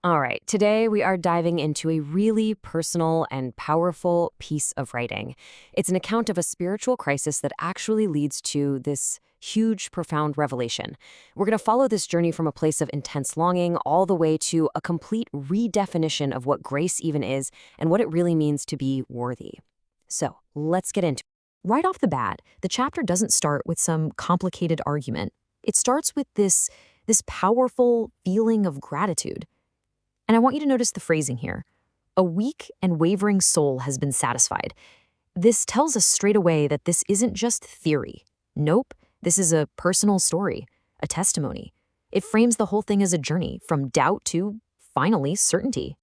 All right, today we are diving into a really personal and powerful piece of writing. It's an account of a spiritual crisis that actually leads to this huge, profound revelation. We're going to follow this journey from a place of intense longing all the way to a complete redefinition of what grace even is and what it really means to be worthy. So let's get into it. Right off the bat, the chapter doesn't start with some complicated argument. It starts with this powerful feeling of gratitude. And I want you to notice the phrasing here. A weak and wavering soul has been satisfied. This tells us straight away that this isn't just theory. Nope, this is a personal story, a testimony. It frames the whole thing as a journey from doubt to, finally, certainty.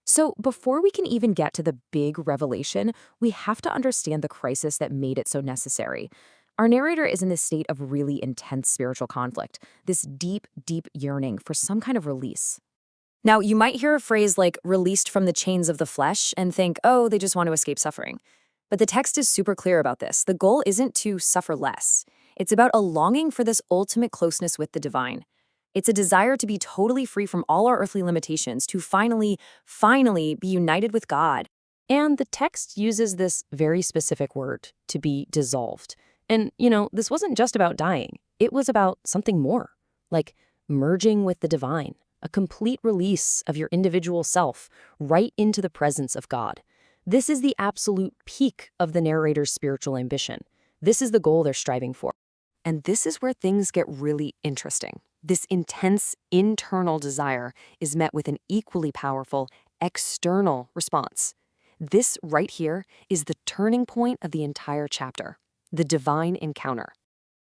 So before we can even get to the big revelation, we have to understand the crisis that made it so necessary. Our narrator is in this state of really intense spiritual conflict, this deep, deep yearning for some kind of release. Now, you might hear a phrase like released from the chains of the flesh and think, oh, they just want to escape suffering. But the text is super clear about this. The goal isn't to suffer less. It's about a longing for this ultimate closeness with the divine. It's a desire to be totally free from all our earthly limitations, to finally be united with God. And the text uses this very specific word, to be dissolved. And, this wasn't just about dying. It was about something more, like merging with the divine. A complete release of your individual self right into the presence of God. This is the absolute peak of the narrator's spiritual ambition. This is the goal they're striving for. And this is where things get really interesting. This intense internal desire is met with an equally powerful external response. This right here is the turning point of the entire chapter, the divine encounter.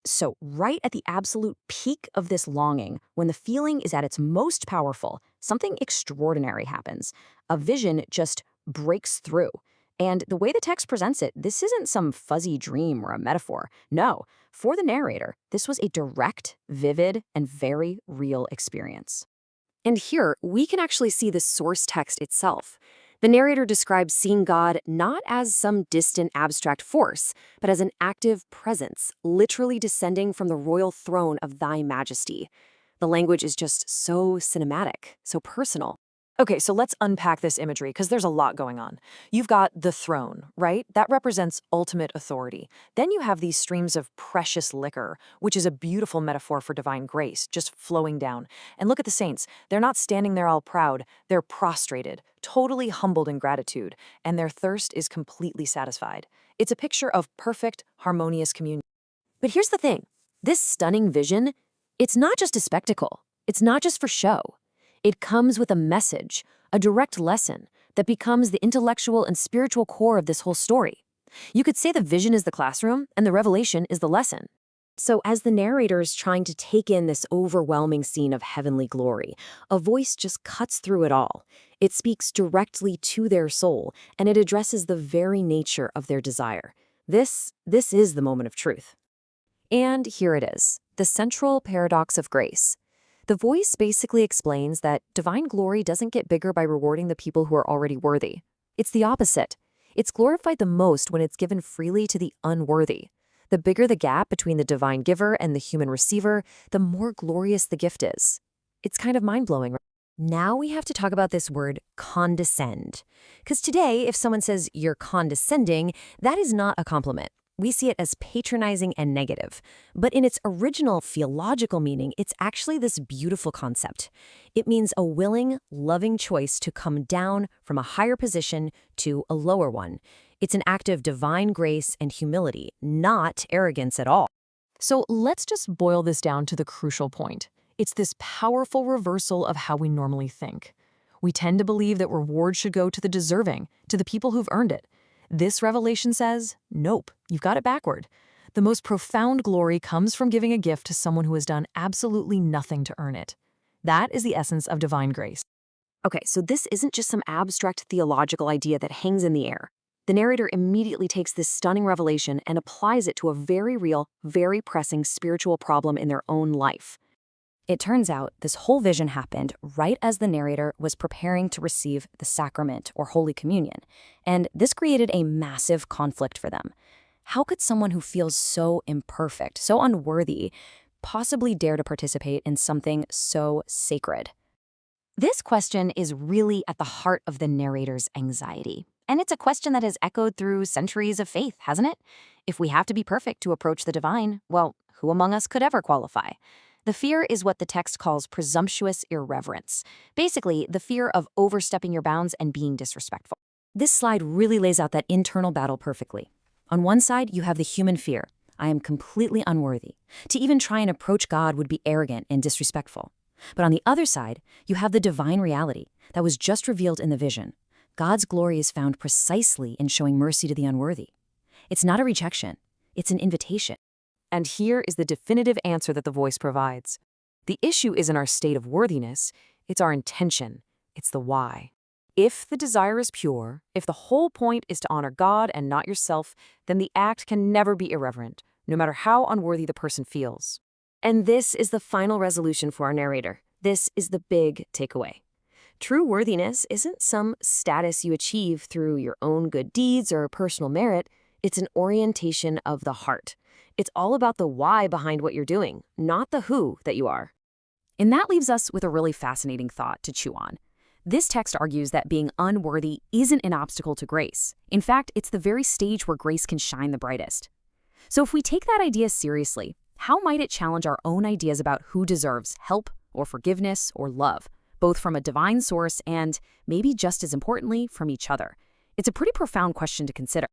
So right at the absolute peak of this longing, when the feeling is at its most powerful, something extraordinary happens. A vision just breaks through. And the way the text presents it, this isn't some fuzzy dream or a metaphor. No, for the narrator, this was a direct, vivid, and very real experience. And here, we can actually see the source text itself. The narrator describes seeing God not as some distant abstract force, but as an active presence, literally descending from the royal throne of thy majesty. The language is just so cinematic, so personal. Okay, so let's unpack this imagery because there's a lot going on. You've got the throne, right? That represents ultimate authority. Then you have these streams of precious liquor, which is a beautiful metaphor for divine grace, just flowing down. And look at the saints. They're not standing there all proud. They're prostrated, totally humbled in gratitude, and their thirst is completely satisfied. It's a picture of perfect, harmonious communion. But here's the thing. This stunning vision, it's not just a spectacle. It's not just for show. It comes with a message, a direct lesson that becomes the intellectual and spiritual core of this whole story. You could say the vision is the classroom and the revelation is the lesson. So as the narrator is trying to take in this overwhelming scene of heavenly glory, a voice just cuts through it all. It speaks directly to their soul, and it addresses the very nature of their desire. This is the moment of truth. And here it is, the central paradox of grace. The voice basically explains that divine glory doesn't get bigger by rewarding the people who are already worthy. It's the opposite. It's glorified the most when it's given freely to the unworthy. The bigger the gap between the divine giver and the human receiver, the more glorious the gift is. It's kind of mind-blowing. Now we have to talk about this word condescend. Because today, if someone says you're condescending, that is not a compliment. We see it as patronizing and negative. But in its original theological meaning, it's actually this beautiful concept. It means a willing, loving choice to come down from a higher position to a lower one. It's an act of divine grace and humility, not arrogance at all. So let's just boil this down to the crucial point. It's this powerful reversal of how we normally think. We tend to believe that reward should go to the deserving, to the people who've earned it. This revelation says, nope, you've got it backward. The most profound glory comes from giving a gift to someone who has done absolutely nothing to earn it. That is the essence of divine grace. Okay, so this isn't just some abstract theological idea that hangs in the air. The narrator immediately takes this stunning revelation and applies it to a very real, very pressing spiritual problem in their own life. It turns out this whole vision happened right as the narrator was preparing to receive the sacrament or Holy Communion, and this created a massive conflict for them. How could someone who feels so imperfect, so unworthy, possibly dare to participate in something so sacred? This question is really at the heart of the narrator's anxiety. And it's a question that has echoed through centuries of faith, hasn't it? If we have to be perfect to approach the divine, well, who among us could ever qualify? The fear is what the text calls presumptuous irreverence. Basically, the fear of overstepping your bounds and being disrespectful. This slide really lays out that internal battle perfectly. On one side, you have the human fear. I am completely unworthy. To even try and approach God would be arrogant and disrespectful. But on the other side, you have the divine reality that was just revealed in the vision. God's glory is found precisely in showing mercy to the unworthy. It's not a rejection, it's an invitation. And here is the definitive answer that the voice provides. The issue isn't our state of worthiness, it's our intention, it's the why. If the desire is pure, if the whole point is to honor God and not yourself, then the act can never be irreverent, no matter how unworthy the person feels. And this is the final resolution for our narrator. This is the big takeaway. True worthiness isn't some status you achieve through your own good deeds or personal merit. It's an orientation of the heart. It's all about the why behind what you're doing, not the who that you are. And that leaves us with a really fascinating thought to chew on. This text argues that being unworthy isn't an obstacle to grace. In fact, it's the very stage where grace can shine the brightest. So if we take that idea seriously, how might it challenge our own ideas about who deserves help or forgiveness or love, both from a divine source and, maybe just as importantly, from each other? It's a pretty profound question to consider.